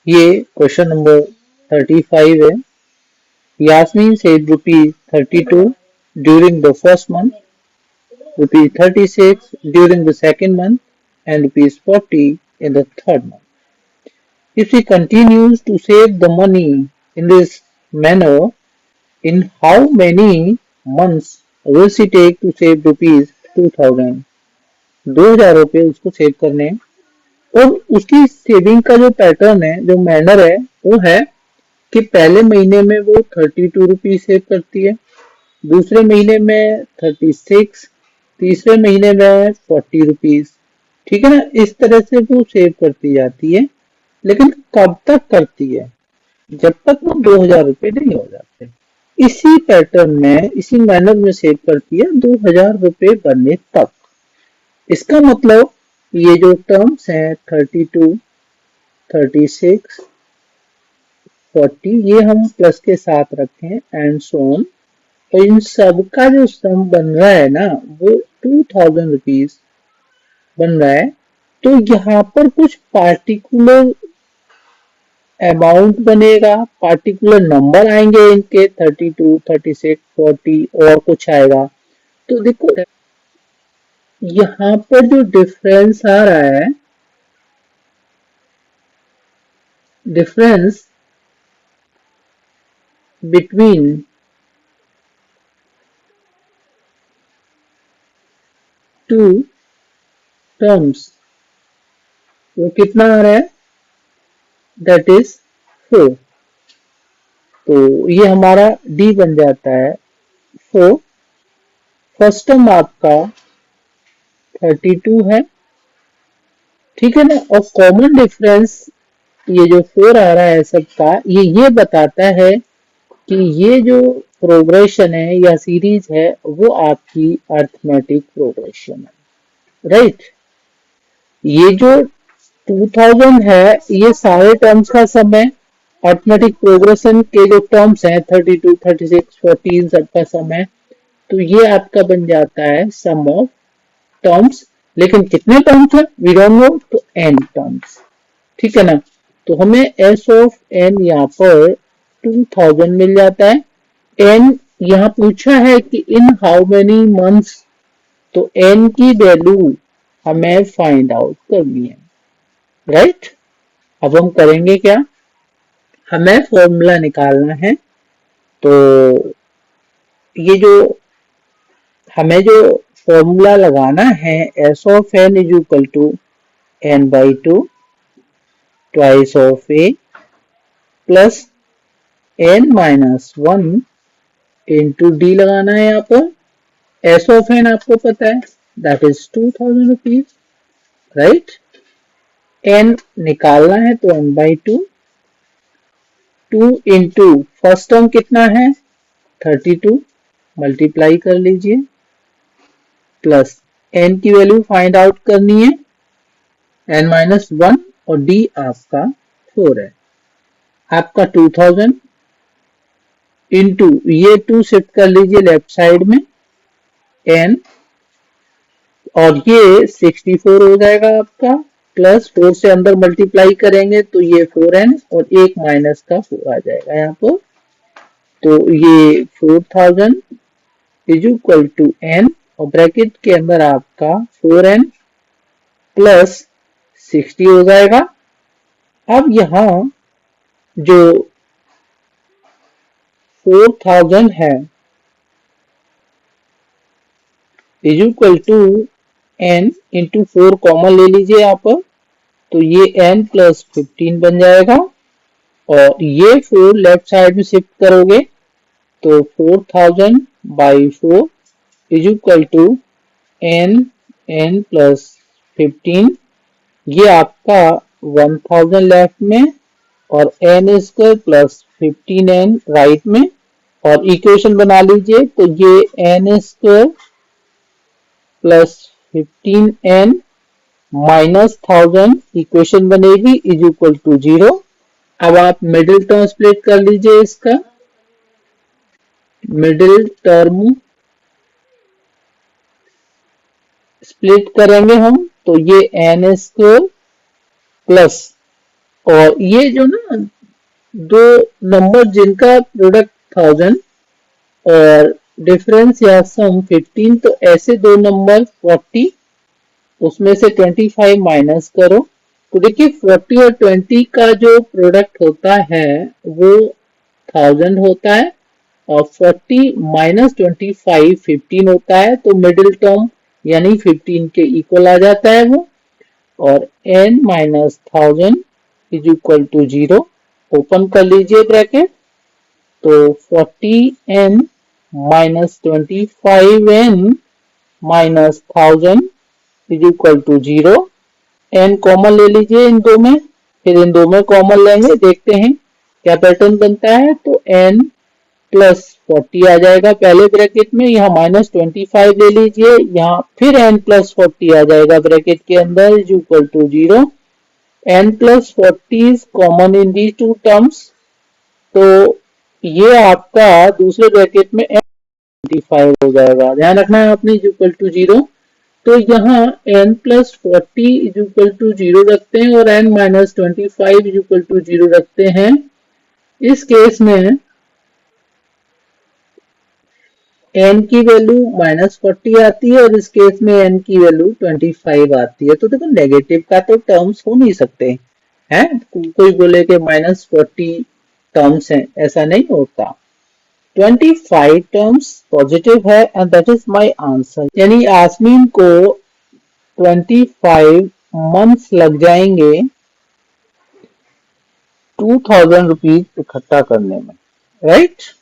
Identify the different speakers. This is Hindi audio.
Speaker 1: ये क्वेश्चन नंबर 35 है। Yasmin said rupees 32 during the first month, rupees 36 during the second month, and rupees 40 in the third month. If she continues to save the money in this manner, in how many months will she take to save rupees 2000? 2000 रुपये उसको सेव करने हैं और उसकी सेविंग का जो पैटर्न है, जो मैनर है, वो है कि पहले महीने में वो 32 रुपीज सेव करती है, दूसरे महीने में 36, तीसरे महीने में 40 रुपीज। ठीक है ना, इस तरह से वो सेव करती जाती है, लेकिन कब तक करती है? जब तक वो 2000 रुपये नहीं हो जाते। इसी पैटर्न में, इसी मैनर में सेव करती है 2000 रुपये बनने तक। इसका मतलब ये जो टर्म्स हैं 32, 36, 40, ये हम प्लस के साथ रखें एंड सो ऑन, तो इन सब का जो सम बन रहा है ना, वो 2000 रुपीज बन रहा है। तो यहाँ पर कुछ पार्टिकुलर अमाउंट बनेगा, पार्टिकुलर नंबर आएंगे इनके 32, 36, 40 और कुछ आएगा। तो देखो यहाँ पर जो डिफरेंस आ रहा है, डिफरेंस बिटवीन टू टर्म्स, वो कितना आ रहा है? That is 4। तो ये हमारा डी बन जाता है 4। फर्स्ट टर्म आपका 32 है, ठीक है ना, और कॉमन डिफरेंस ये जो 4 आ रहा है सबका, ये बताता है कि ये जो प्रोग्रेशन है या सीरीज है वो आपकी अर्थमेटिक प्रोग्रेशन है, राइट। ये जो 2000 है ये सारे टर्म्स का सम है, अर्थमेटिक प्रोग्रेशन के जो टर्म्स हैं 32, 36, 40 इन सब का सम है। तो ये आपका बन जाता है सम ऑफ टर्म्स, लेकिन कितने टर्म्स है वी डोंट नो, तो n टर्म्स, ठीक है ना। तो हमें s ऑफ n यहाँ पर 2000 मिल जाता है। n यहाँ पूछा है कि इन हाउ मेनी मंथ्स, तो n की वैल्यू हमें फाइंड आउट करनी है, राइट। अब हम करेंगे क्या, हमें फॉर्मूला निकालना है। तो ये जो हमें जो फॉर्मूला लगाना है, S of n is equal to n by 2 twice of a plus n minus 1 into d लगाना है। यहाँ पर एस ऑफ एन आपको पता है that is 2000 rupees, right. N निकालना है तो n by 2, 2 into first term कितना है 32, मल्टीप्लाई कर लीजिए, प्लस एन की वैल्यू फाइंड आउट करनी है एन माइनस 1 और डी आपका 4 है। आपका 2000 इंटू ये 2 शिफ्ट कर लीजिए लेफ्ट साइड में एन, और ये 64 हो जाएगा आपका, प्लस 4 से अंदर मल्टीप्लाई करेंगे तो ये 4n और एक माइनस का 4 आ जाएगा यहाँ पर। तो ये 4000 इज इक्वल टू n और ब्रैकेट के अंदर आपका 4n प्लस 60 हो जाएगा। अब यहाँ जो 4000 है is equal to n into 4 common ले लीजिए यहाँ पर, तो ये n प्लस 15 बन जाएगा, और ये 4 लेफ्ट साइड में शिफ्ट करोगे तो 4000 by 4 is equal to n plus 15, ये आपका 1000 लेफ्ट में और n square plus 15n right में, और इक्वेशन बना लीजिए तो ये n square plus 15n minus 1000 equation बनेगी इज इक्वल टू 0। अब आप मिडिल टर्म स्प्लिट कर लीजिए, इसका मिडिल टर्म स्प्लिट करेंगे हम तो ये n स्क्वायर प्लस और ये जो ना दो नंबर जिनका प्रोडक्ट 1000 और डिफरेंस या सम 15, तो ऐसे दो नंबर 40, उसमें से 25 माइनस करो। तो देखिए 40 और 20 का जो प्रोडक्ट होता है वो 1000 होता है और 40 माइनस 25 15 होता है, तो मिडिल टर्म यानी 15 के इक्वल आ जाता है वो। और n minus 1000 is equal to 0, open कर लीजिए ब्रैकेट। तो 40n minus 25n minus 1000 is equal to 0। n common ले लीजिए इन दो में, फिर इन दो में कॉमन लेंगे, देखते हैं क्या पैटर्न बनता है। तो n प्लस 40 आ जाएगा पहले ब्रैकेट में, यहाँ माइनस 25 ले लीजिए, यहाँ फिर n प्लस 40 आ जाएगा ब्रैकेट के अंदर is equal to 0। n plus 40 is common in the two terms, तो ये आपका दूसरे ब्रैकेट में n25 हो जाएगा। ध्यान रखना है आपने इज इक्वल टू 0। तो यहाँ n plus 40 is equal to 0 रखते हैं और n minus 25 is equal to 0 रखते हैं। इस केस में n की वैल्यू माइनस 40 आती है और इस केस में n की वैल्यू 25 आती है। तो देखो नेगेटिव का तो टर्म्स हो नहीं सकते हैं, कोई बोले कि माइनस 40 टर्म्स हैं, ऐसा नहीं होता। 25 टर्म्स पॉजिटिव है and that is my answer. यानी आसमीन को 25 मंथ्स लग जाएंगे 2000 रुपीज इकट्ठा करने में, राइट।